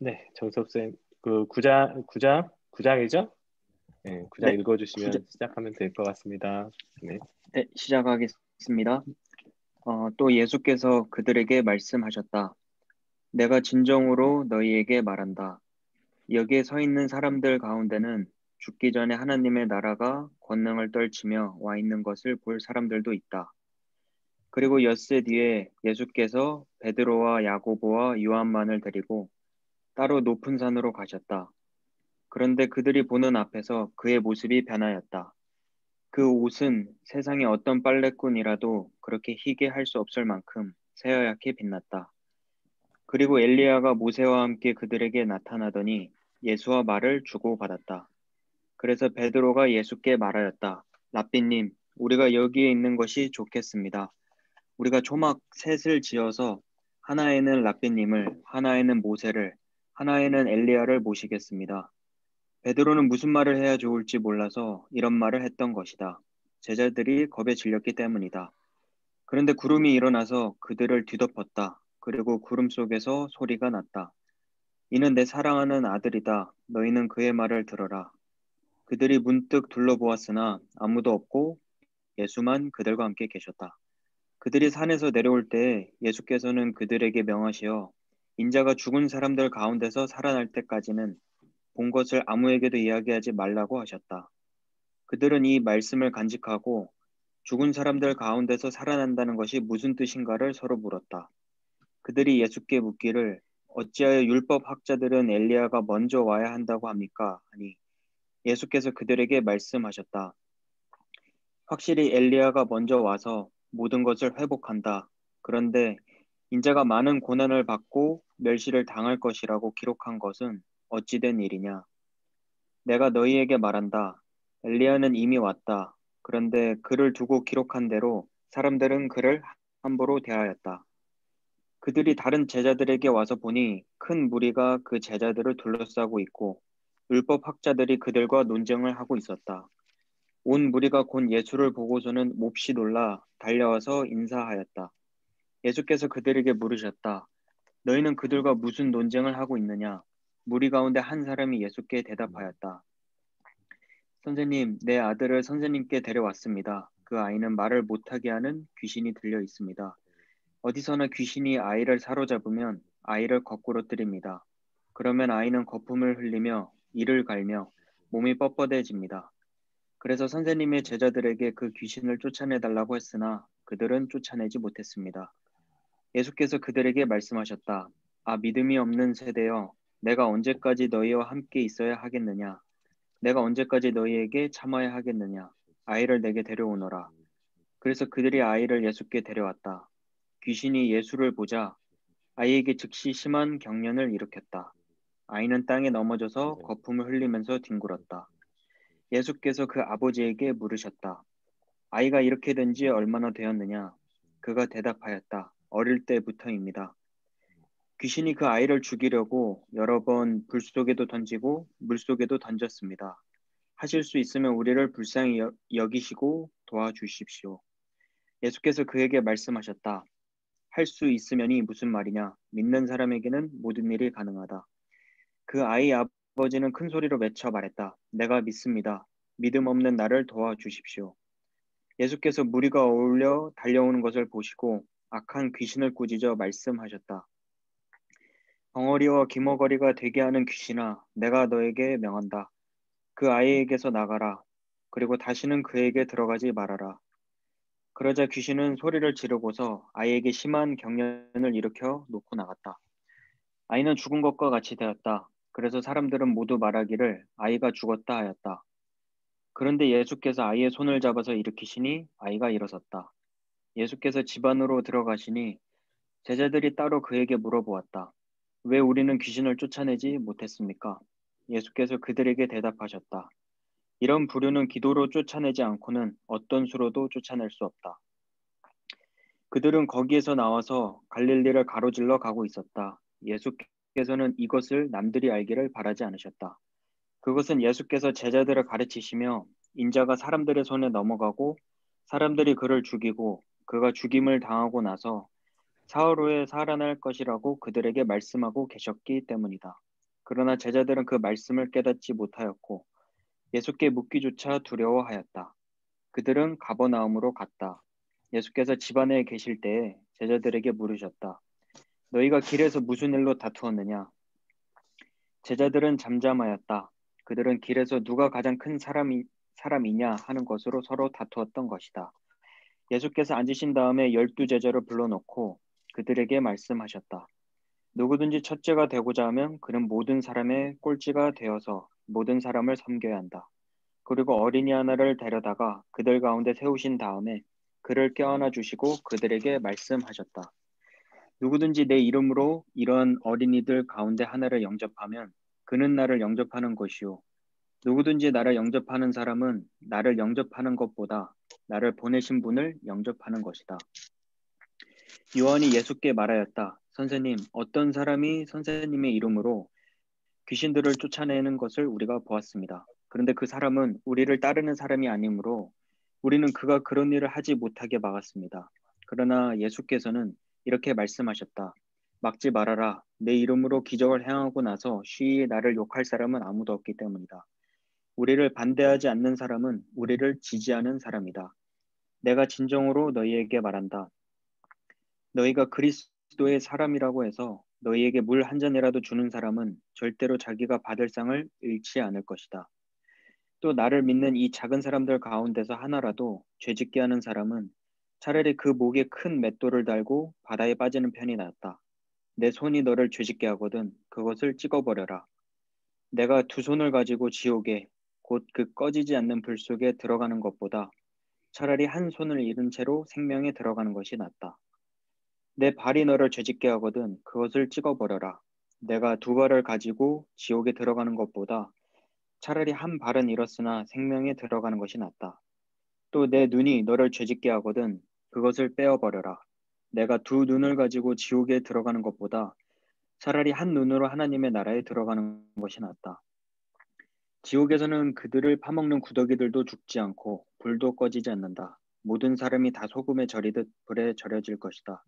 네, 정섭생 그 구장이죠? 네, 구장 네, 구자, 읽어주시면 시작하면 될 것 같습니다. 네, 네, 시작하겠습니다. 또 예수께서 그들에게 말씀하셨다. 내가 진정으로 너희에게 말한다. 여기에 서 있는 사람들 가운데는 죽기 전에 하나님의 나라가 권능을 떨치며 와 있는 것을 볼 사람들도 있다. 그리고 엿새 뒤에 예수께서 베드로와 야고보와 요한만을 데리고 따로 높은 산으로 가셨다. 그런데 그들이 보는 앞에서 그의 모습이 변하였다. 그 옷은 세상의 어떤 빨래꾼이라도 그렇게 희게 할 수 없을 만큼 새하얗게 빛났다. 그리고 엘리야가 모세와 함께 그들에게 나타나더니 예수와 말을 주고받았다. 그래서 베드로가 예수께 말하였다. 랍비님, 우리가 여기에 있는 것이 좋겠습니다. 우리가 초막 셋을 지어서 하나에는 랍비님을, 하나에는 모세를, 하나에는 엘리야를 모시겠습니다. 베드로는 무슨 말을 해야 좋을지 몰라서 이런 말을 했던 것이다. 제자들이 겁에 질렸기 때문이다. 그런데 구름이 일어나서 그들을 뒤덮었다. 그리고 구름 속에서 소리가 났다. 이는 내 사랑하는 아들이다. 너희는 그의 말을 들어라. 그들이 문득 둘러보았으나 아무도 없고 예수만 그들과 함께 계셨다. 그들이 산에서 내려올 때 예수께서는 그들에게 명하시어 인자가 죽은 사람들 가운데서 살아날 때까지는 본 것을 아무에게도 이야기하지 말라고 하셨다. 그들은 이 말씀을 간직하고 죽은 사람들 가운데서 살아난다는 것이 무슨 뜻인가를 서로 물었다. 그들이 예수께 묻기를 어찌하여 율법 학자들은 엘리야가 먼저 와야 한다고 합니까? 하니 예수께서 그들에게 말씀하셨다. 확실히 엘리야가 먼저 와서 모든 것을 회복한다. 그런데 인자가 많은 고난을 받고 멸시를 당할 것이라고 기록한 것은 어찌된 일이냐? 내가 너희에게 말한다. 엘리야는 이미 왔다. 그런데 그를 두고 기록한 대로 사람들은 그를 함부로 대하였다. 그들이 다른 제자들에게 와서 보니 큰 무리가 그 제자들을 둘러싸고 있고 율법 학자들이 그들과 논쟁을 하고 있었다. 온 무리가 곧 예수를 보고서는 몹시 놀라 달려와서 인사하였다. 예수께서 그들에게 물으셨다. 너희는 그들과 무슨 논쟁을 하고 있느냐? 무리 가운데 한 사람이 예수께 대답하였다. 선생님, 내 아들을 선생님께 데려왔습니다. 그 아이는 말을 못하게 하는 귀신이 들려 있습니다. 어디서나 귀신이 아이를 사로잡으면 아이를 거꾸로 뜨립니다. 그러면 아이는 거품을 흘리며 이를 갈며 몸이 뻣뻣해집니다. 그래서 선생님의 제자들에게 그 귀신을 쫓아내 달라고 했으나 그들은 쫓아내지 못했습니다. 예수께서 그들에게 말씀하셨다. 아, 믿음이 없는 세대여, 내가 언제까지 너희와 함께 있어야 하겠느냐? 내가 언제까지 너희에게 참아야 하겠느냐? 아이를 내게 데려오너라. 그래서 그들이 아이를 예수께 데려왔다. 귀신이 예수를 보자 아이에게 즉시 심한 경련을 일으켰다. 아이는 땅에 넘어져서 거품을 흘리면서 뒹굴었다. 예수께서 그 아버지에게 물으셨다. 아이가 이렇게 된 지 얼마나 되었느냐? 그가 대답하였다. 어릴 때부터입니다. 귀신이 그 아이를 죽이려고 여러 번 불 속에도 던지고 물 속에도 던졌습니다. 하실 수 있으면 우리를 불쌍히 여기시고 도와주십시오. 예수께서 그에게 말씀하셨다. 할 수 있으면이 무슨 말이냐? 믿는 사람에게는 모든 일이 가능하다. 그 아이 아버지는 큰 소리로 외쳐 말했다. 내가 믿습니다. 믿음 없는 나를 도와주십시오. 예수께서 무리가 어울려 달려오는 것을 보시고 악한 귀신을 꾸짖어 말씀하셨다. 벙어리와 기머거리가 되게 하는 귀신아, 내가 너에게 명한다. 그 아이에게서 나가라. 그리고 다시는 그에게 들어가지 말아라. 그러자 귀신은 소리를 지르고서 아이에게 심한 경련을 일으켜 놓고 나갔다. 아이는 죽은 것과 같이 되었다. 그래서 사람들은 모두 말하기를 아이가 죽었다 하였다. 그런데 예수께서 아이의 손을 잡아서 일으키시니 아이가 일어섰다. 예수께서 집 안으로 들어가시니 제자들이 따로 그에게 물어보았다. 왜 우리는 귀신을 쫓아내지 못했습니까? 예수께서 그들에게 대답하셨다. 이런 부류는 기도로 쫓아내지 않고는 어떤 수로도 쫓아낼 수 없다. 그들은 거기에서 나와서 갈릴리를 가로질러 가고 있었다. 예수께서는 이것을 남들이 알기를 바라지 않으셨다. 그것은 예수께서 제자들을 가르치시며 인자가 사람들의 손에 넘어가고 사람들이 그를 죽이고 그가 죽임을 당하고 나서 사흘 후에 살아날 것이라고 그들에게 말씀하고 계셨기 때문이다. 그러나 제자들은 그 말씀을 깨닫지 못하였고 예수께 묻기조차 두려워하였다. 그들은 가버나움으로 갔다. 예수께서 집 안에 계실 때에 제자들에게 물으셨다. 너희가 길에서 무슨 일로 다투었느냐? 제자들은 잠잠하였다. 그들은 길에서 누가 가장 큰 사람이냐 하는 것으로 서로 다투었던 것이다. 예수께서 앉으신 다음에 12제자를 불러놓고 그들에게 말씀하셨다. 누구든지 첫째가 되고자 하면 그는 모든 사람의 꼴찌가 되어서 모든 사람을 섬겨야 한다. 그리고 어린이 하나를 데려다가 그들 가운데 세우신 다음에 그를 껴안아 주시고 그들에게 말씀하셨다. 누구든지 내 이름으로 이런 어린이들 가운데 하나를 영접하면 그는 나를 영접하는 것이요. 누구든지 나를 영접하는 사람은 나를 영접하는 것보다 나를 보내신 분을 영접하는 것이다. 요한이 예수께 말하였다. 선생님, 어떤 사람이 선생님의 이름으로 귀신들을 쫓아내는 것을 우리가 보았습니다. 그런데 그 사람은 우리를 따르는 사람이 아니므로 우리는 그가 그런 일을 하지 못하게 막았습니다. 그러나 예수께서는 이렇게 말씀하셨다. 막지 말아라. 내 이름으로 기적을 행하고 나서 쉬이 나를 욕할 사람은 아무도 없기 때문이다. 우리를 반대하지 않는 사람은 우리를 지지하는 사람이다. 내가 진정으로 너희에게 말한다. 너희가 그리스도의 사람이라고 해서 너희에게 물 한 잔이라도 주는 사람은 절대로 자기가 받을 상을 잃지 않을 것이다. 또 나를 믿는 이 작은 사람들 가운데서 하나라도 죄짓게 하는 사람은 차라리 그 목에 큰 맷돌을 달고 바다에 빠지는 편이 낫다. 내 손이 너를 죄짓게 하거든 그것을 찍어버려라. 내가 두 손을 가지고 지옥에 곧 그 꺼지지 않는 불 속에 들어가는 것보다 차라리 한 손을 잃은 채로 생명에 들어가는 것이 낫다. 내 발이 너를 죄짓게 하거든 그것을 찍어버려라. 내가 두 발을 가지고 지옥에 들어가는 것보다 차라리 한 발은 잃었으나 생명에 들어가는 것이 낫다. 또 내 눈이 너를 죄짓게 하거든 그것을 빼어버려라. 내가 두 눈을 가지고 지옥에 들어가는 것보다 차라리 한 눈으로 하나님의 나라에 들어가는 것이 낫다. 지옥에서는 그들을 파먹는 구더기들도 죽지 않고 불도 꺼지지 않는다. 모든 사람이 다 소금에 절이듯 불에 절여질 것이다.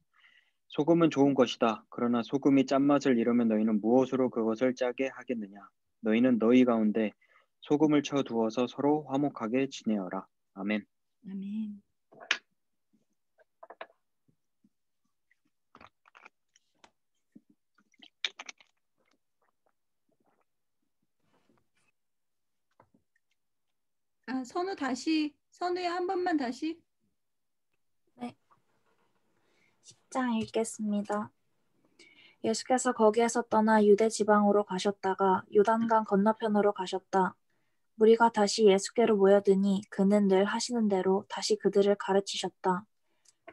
소금은 좋은 것이다. 그러나 소금이 짠맛을 잃으면 너희는 무엇으로 그것을 짜게 하겠느냐? 너희는 너희 가운데 소금을 쳐 두어서 서로 화목하게 지내어라. 아멘. 아멘. 선우야 한 번만 다시. 네. 10장 읽겠습니다. 예수께서 거기에서 떠나 유대 지방으로 가셨다가 요단강 건너편으로 가셨다. 무리가 다시 예수께로 모여드니 그는 늘 하시는 대로 다시 그들을 가르치셨다.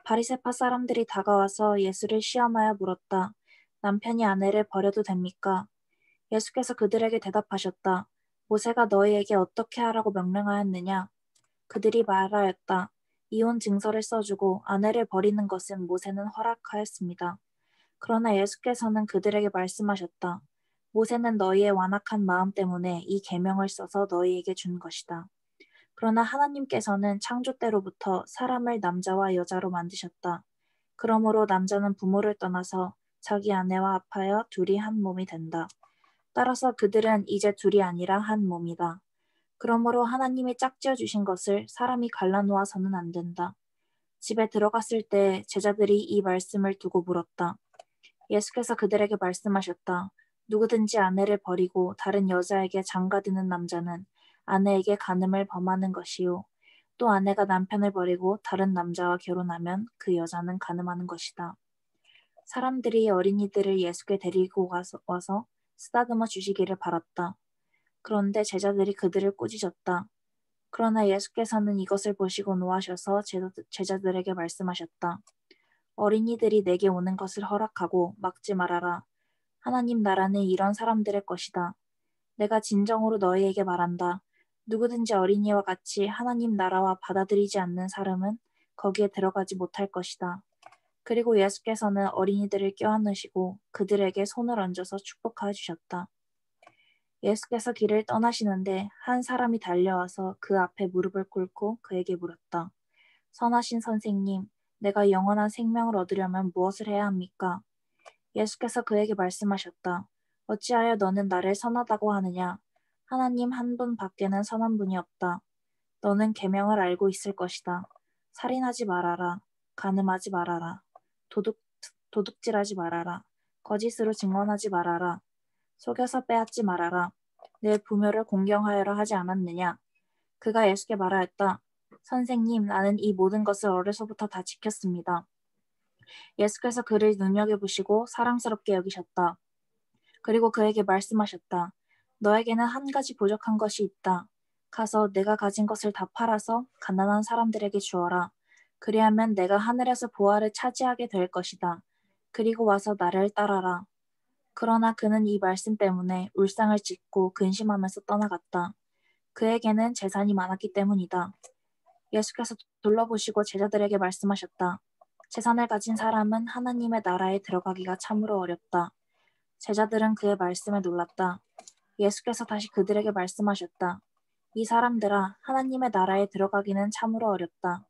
바리새파 사람들이 다가와서 예수를 시험하여 물었다. 남편이 아내를 버려도 됩니까? 예수께서 그들에게 대답하셨다. 모세가 너희에게 어떻게 하라고 명령하였느냐? 그들이 말하였다. 이혼 증서를 써주고 아내를 버리는 것은 모세는 허락하였습니다. 그러나 예수께서는 그들에게 말씀하셨다. 모세는 너희의 완악한 마음 때문에 이 계명을 써서 너희에게 준 것이다. 그러나 하나님께서는 창조 때로부터 사람을 남자와 여자로 만드셨다. 그러므로 남자는 부모를 떠나서 자기 아내와 합하여 둘이 한 몸이 된다. 따라서 그들은 이제 둘이 아니라 한 몸이다. 그러므로 하나님이 짝지어 주신 것을 사람이 갈라놓아서는 안 된다. 집에 들어갔을 때 제자들이 이 말씀을 두고 물었다. 예수께서 그들에게 말씀하셨다. 누구든지 아내를 버리고 다른 여자에게 장가드는 남자는 아내에게 간음을 범하는 것이요. 또 아내가 남편을 버리고 다른 남자와 결혼하면 그 여자는 간음하는 것이다. 사람들이 어린이들을 예수께 데리고 와서 쓰다듬어 주시기를 바랐다. 그런데 제자들이 그들을 꾸짖었다. 그러나 예수께서는 이것을 보시고 노하셔서 제자들에게 말씀하셨다. 어린이들이 내게 오는 것을 허락하고 막지 말아라. 하나님 나라는 이런 사람들의 것이다. 내가 진정으로 너희에게 말한다. 누구든지 어린이와 같이 하나님 나라와 받아들이지 않는 사람은 거기에 들어가지 못할 것이다. 그리고 예수께서는 어린이들을 껴안으시고 그들에게 손을 얹어서 축복하여 주셨다. 예수께서 길을 떠나시는데 한 사람이 달려와서 그 앞에 무릎을 꿇고 그에게 물었다. 선하신 선생님, 내가 영원한 생명을 얻으려면 무엇을 해야 합니까? 예수께서 그에게 말씀하셨다. 어찌하여 너는 나를 선하다고 하느냐? 하나님 한 분 밖에는 선한 분이 없다. 너는 계명을 알고 있을 것이다. 살인하지 말아라. 간음하지 말아라. 도둑질하지 말아라. 거짓으로 증언하지 말아라. 속여서 빼앗지 말아라. 내 부모를 공경하여라 하지 않았느냐? 그가 예수께 말하였다. 선생님, 나는 이 모든 것을 어려서부터 다 지켰습니다. 예수께서 그를 눈여겨보시고 사랑스럽게 여기셨다. 그리고 그에게 말씀하셨다. 너에게는 한 가지 부족한 것이 있다. 가서 내가 가진 것을 다 팔아서 가난한 사람들에게 주어라. 그리하면 내가 하늘에서 보화를 차지하게 될 것이다. 그리고 와서 나를 따라라. 그러나 그는 이 말씀 때문에 울상을 짓고 근심하면서 떠나갔다. 그에게는 재산이 많았기 때문이다. 예수께서 둘러보시고 제자들에게 말씀하셨다. 재산을 가진 사람은 하나님의 나라에 들어가기가 참으로 어렵다. 제자들은 그의 말씀에 놀랐다. 예수께서 다시 그들에게 말씀하셨다. 이 사람들아, 하나님의 나라에 들어가기는 참으로 어렵다.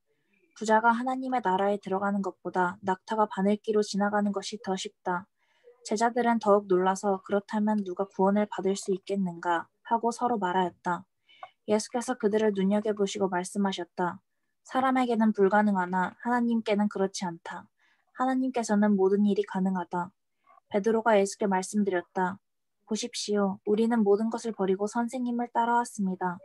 부자가 하나님의 나라에 들어가는 것보다 낙타가 바늘기로 지나가는 것이 더 쉽다. 제자들은 더욱 놀라서 그렇다면 누가 구원을 받을 수 있겠는가 하고 서로 말하였다. 예수께서 그들을 눈여겨보시고 말씀하셨다. 사람에게는 불가능하나 하나님께는 그렇지 않다. 하나님께서는 모든 일이 가능하다. 베드로가 예수께 말씀드렸다. 보십시오. 우리는 모든 것을 버리고 선생님을 따라왔습니다.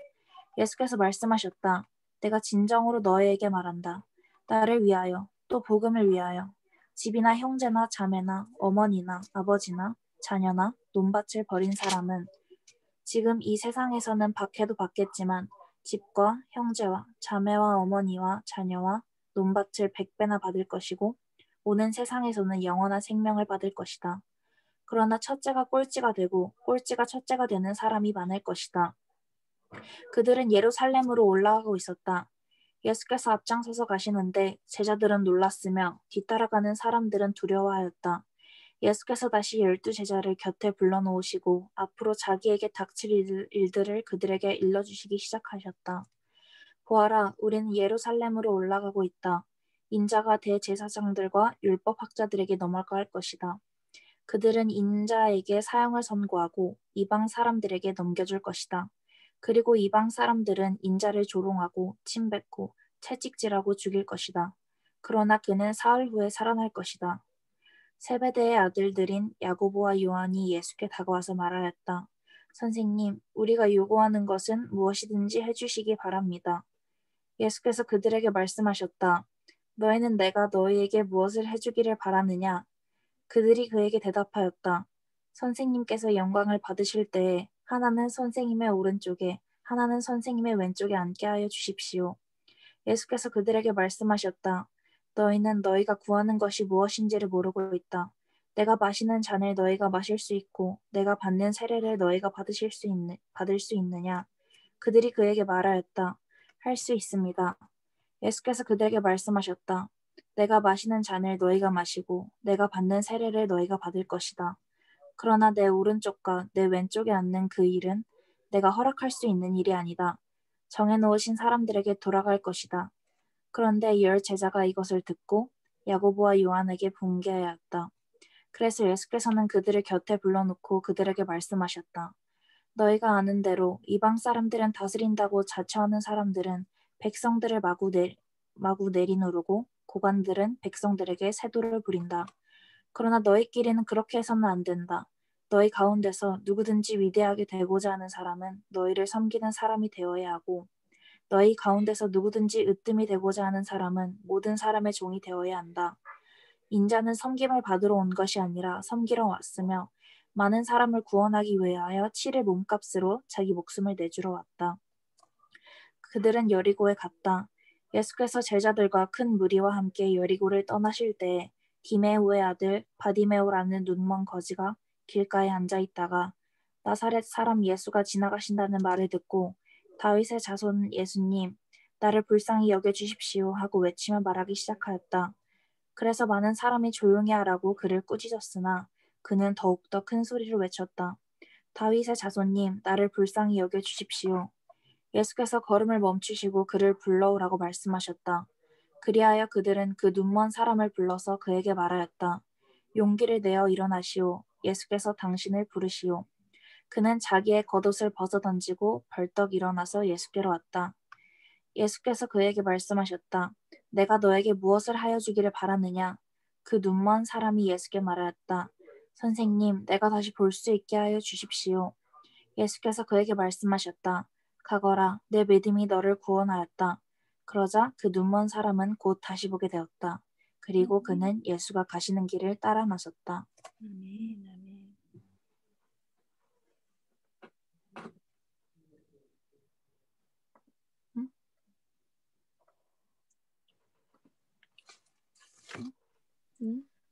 예수께서 말씀하셨다. 내가 진정으로 너희에게 말한다. 나를 위하여 또 복음을 위하여 집이나 형제나 자매나 어머니나 아버지나 자녀나 논밭을 버린 사람은 지금 이 세상에서는 박해도 받겠지만 집과 형제와 자매와 어머니와 자녀와 논밭을 100배나 받을 것이고 오는 세상에서는 영원한 생명을 받을 것이다. 그러나 첫째가 꼴찌가 되고 꼴찌가 첫째가 되는 사람이 많을 것이다. 그들은 예루살렘으로 올라가고 있었다. 예수께서 앞장서서 가시는데 제자들은 놀랐으며 뒤따라가는 사람들은 두려워하였다. 예수께서 다시 12 제자를 곁에 불러놓으시고 앞으로 자기에게 닥칠 일들을 그들에게 일러주시기 시작하셨다. 보아라, 우리는 예루살렘으로 올라가고 있다. 인자가 대제사장들과 율법학자들에게 넘어갈 것이다. 그들은 인자에게 사형을 선고하고 이방 사람들에게 넘겨줄 것이다. 그리고 이방 사람들은 인자를 조롱하고 침뱉고 채찍질하고 죽일 것이다. 그러나 그는 사흘 후에 살아날 것이다. 세베대의 아들들인 야고보와 요한이 예수께 다가와서 말하였다. 선생님, 우리가 요구하는 것은 무엇이든지 해주시기 바랍니다. 예수께서 그들에게 말씀하셨다. 너희는 내가 너희에게 무엇을 해주기를 바라느냐? 그들이 그에게 대답하였다. 선생님께서 영광을 받으실 때에 하나는 선생님의 오른쪽에 하나는 선생님의 왼쪽에 앉게 하여 주십시오. 예수께서 그들에게 말씀하셨다. 너희는 너희가 구하는 것이 무엇인지를 모르고 있다. 내가 마시는 잔을 너희가 마실 수 있고 내가 받는 세례를 너희가 받을 수 있느냐? 그들이 그에게 말하였다. 할 수 있습니다. 예수께서 그들에게 말씀하셨다. 내가 마시는 잔을 너희가 마시고 내가 받는 세례를 너희가 받을 것이다. 그러나 내 오른쪽과 내 왼쪽에 앉는 그 일은 내가 허락할 수 있는 일이 아니다. 정해놓으신 사람들에게 돌아갈 것이다. 그런데 10 제자가 이것을 듣고 야고보와 요한에게 분개하였다. 그래서 예수께서는 그들을 곁에 불러놓고 그들에게 말씀하셨다. 너희가 아는 대로 이방 사람들은 다스린다고 자처하는 사람들은 백성들을 마구 내리누르고 고관들은 백성들에게 세도를 부린다. 그러나 너희끼리는 그렇게 해서는 안 된다. 너희 가운데서 누구든지 위대하게 되고자 하는 사람은 너희를 섬기는 사람이 되어야 하고 너희 가운데서 누구든지 으뜸이 되고자 하는 사람은 모든 사람의 종이 되어야 한다. 인자는 섬김을 받으러 온 것이 아니라 섬기러 왔으며 많은 사람을 구원하기 위하여 치를 몸값으로 자기 목숨을 내주러 왔다. 그들은 여리고에 갔다. 예수께서 제자들과 큰 무리와 함께 여리고를 떠나실 때에 디메오의 아들 바디메오라는 눈먼 거지가 길가에 앉아 있다가 나사렛 사람 예수가 지나가신다는 말을 듣고 다윗의 자손 예수님, 나를 불쌍히 여겨주십시오 하고 외치며 말하기 시작하였다. 그래서 많은 사람이 조용히 하라고 그를 꾸짖었으나 그는 더욱더 큰 소리로 외쳤다. 다윗의 자손님, 나를 불쌍히 여겨주십시오. 예수께서 걸음을 멈추시고 그를 불러오라고 말씀하셨다. 그리하여 그들은 그 눈먼 사람을 불러서 그에게 말하였다. 용기를 내어 일어나시오. 예수께서 당신을 부르시오. 그는 자기의 겉옷을 벗어던지고 벌떡 일어나서 예수께로 왔다. 예수께서 그에게 말씀하셨다. 내가 너에게 무엇을 하여 주기를 바라느냐? 그 눈먼 사람이 예수께 말하였다. 선생님, 내가 다시 볼 수 있게 하여 주십시오. 예수께서 그에게 말씀하셨다. 가거라, 내 믿음이 너를 구원하였다. 그러자 그 눈먼 사람은 곧 다시 보게 되었다. 그리고 그는 예수가 가시는 길을 따라 나섰다. 아멘, 아멘.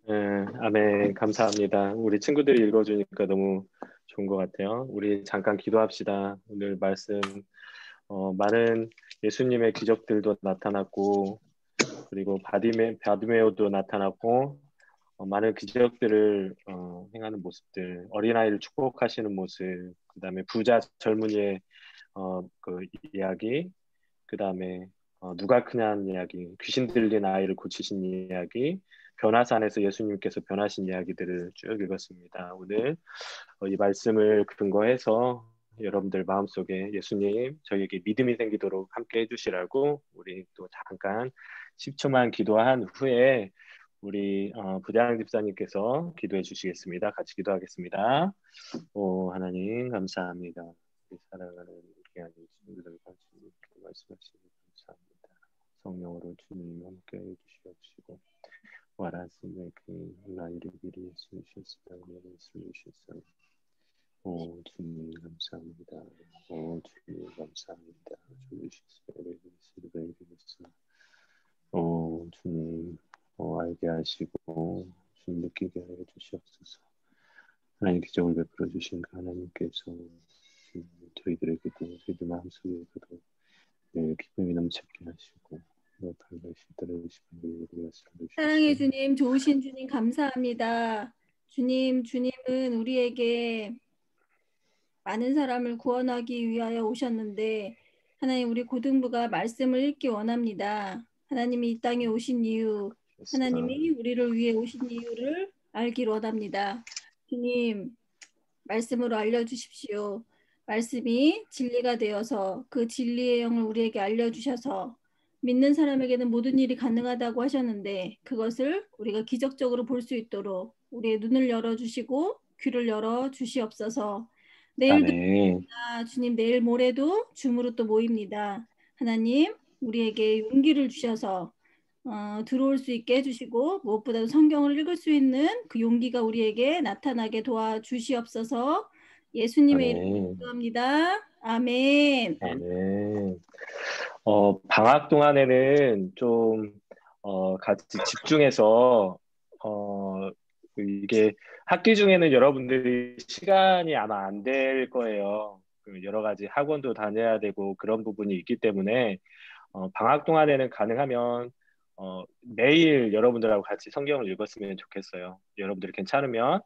네, 아멘. 감사합니다. 우리 친구들이 읽어주니까 너무 좋은 것 같아요. 우리 잠깐 기도합시다. 오늘 말씀 많은 예수님의 기적들도 나타났고 그리고 바디메오도 나타났고 많은 기적들을 행하는 모습들, 어린아이를 축복하시는 모습, 그 다음에 부자 젊은이의 그 이야기, 그 다음에 누가 크냐는 이야기, 귀신 들린 아이를 고치신 이야기, 변화산에서 예수님께서 변하신 이야기들을 쭉 읽었습니다. 오늘 이 말씀을 근거해서 여러분들 마음속에 예수님 저희에게 믿음이 생기도록 함께 해주시라고 우리 또 잠깐 10초만 기도한 후에 우리 부장 집사님께서 기도해 주시겠습니다. 같이 기도하겠습니다. 오 하나님 감사합니다. 우리 사랑하는 귀한 친구들 같이 말씀하시니 감사합니다. 성령으로 주님 함께 해주시옵시고 와라스네 그 나이를 미리 예수님께서 예수님께서 오 주님 감사합니다. 오 주님 감사합니다. 오 주님 알게 하시고 주님 느끼게 해 주시옵소서. 하나님 기적을 베풀어 주신 그 하나님께서 저희들에게도 저희들 마음속에서도 늘 기쁨이 넘치게 하시고 사랑의 주님, 좋으신 주님 감사합니다. 주님은 우리에게 많은 사람을 구원하기 위하여 오셨는데 하나님 우리 고등부가 말씀을 읽기 원합니다. 하나님이 이 땅에 오신 이유, 하나님이 우리를 위해 오신 이유를 알기를 원합니다. 주님, 말씀으로 알려주십시오. 말씀이 진리가 되어서 그 진리의 영을 우리에게 알려주셔서 믿는 사람에게는 모든 일이 가능하다고 하셨는데 그것을 우리가 기적적으로 볼 수 있도록 우리의 눈을 열어주시고 귀를 열어주시옵소서. 내일도 주님 내일 모레도 줌으로 또 모입니다. 하나님 우리에게 용기를 주셔서 들어올 수 있게 해주시고 무엇보다도 성경을 읽을 수 있는 그 용기가 우리에게 나타나게 도와주시옵소서. 예수님의 이름으로 기도합니다. 아멘. 아멘. 방학 동안에는 좀 같이 집중해서 이게 학기 중에는 여러분들이 시간이 아마 안 될 거예요. 여러 가지 학원도 다녀야 되고 그런 부분이 있기 때문에 방학 동안에는 가능하면 매일 여러분들하고 같이 성경을 읽었으면 좋겠어요. 여러분들이 괜찮으면.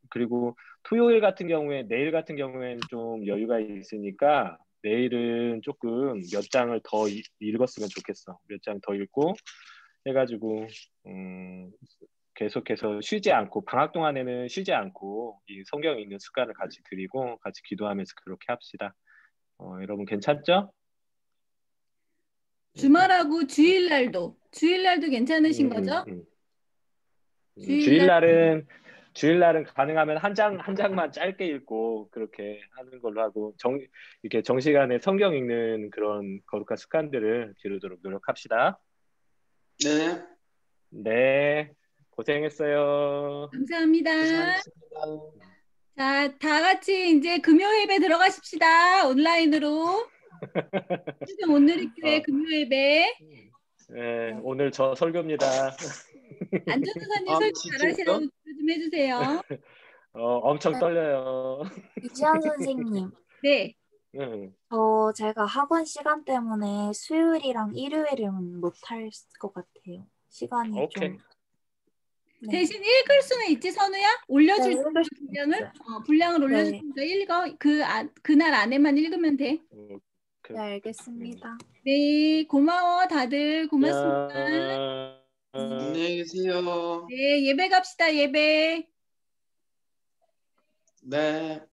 그리고 토요일 같은 경우에 내일 같은 경우에는 좀 여유가 있으니까 내일은 조금 몇 장을 더 읽었으면 좋겠어. 몇 장 더 읽고 해가지고 계속해서 쉬지 않고 방학 동안에는 쉬지 않고 이 성경 읽는 습관을 같이 들이고 같이 기도하면서 그렇게 합시다. 여러분 괜찮죠? 주말하고 주일날도 괜찮으신 거죠? 주일날은 가능하면 한 장만 짧게 읽고 그렇게 하는 걸로 하고 이렇게 정시간에 성경 읽는 그런 거룩한 습관들을 기르도록 노력합시다. 네. 네, 고생했어요. 감사합니다. 고생하셨습니다. 자, 다 같이 이제 금요 예배 들어가십시다. 온라인으로. 오늘의 교회 금요 예배. 네, 오늘 저 설교입니다. 안전사님 설교 잘하시라고 좀 해주세요. 엄청 떨려요. 이지한 선생님. 네. 제가 학원 시간 때문에 수요일이랑 일요일은 못할 것 같아요. 시간이 오케이. 좀. 네. 대신 읽을 수는 있지, 선우야? 올려줄 분량을? 분량을 올려주니까 읽어. 그날 안에만 읽으면 돼. 네, 알겠습니다. 네, 고마워 다들. 고맙습니다. 안녕히 계세요. 네, 예배 갑시다, 예배. 네.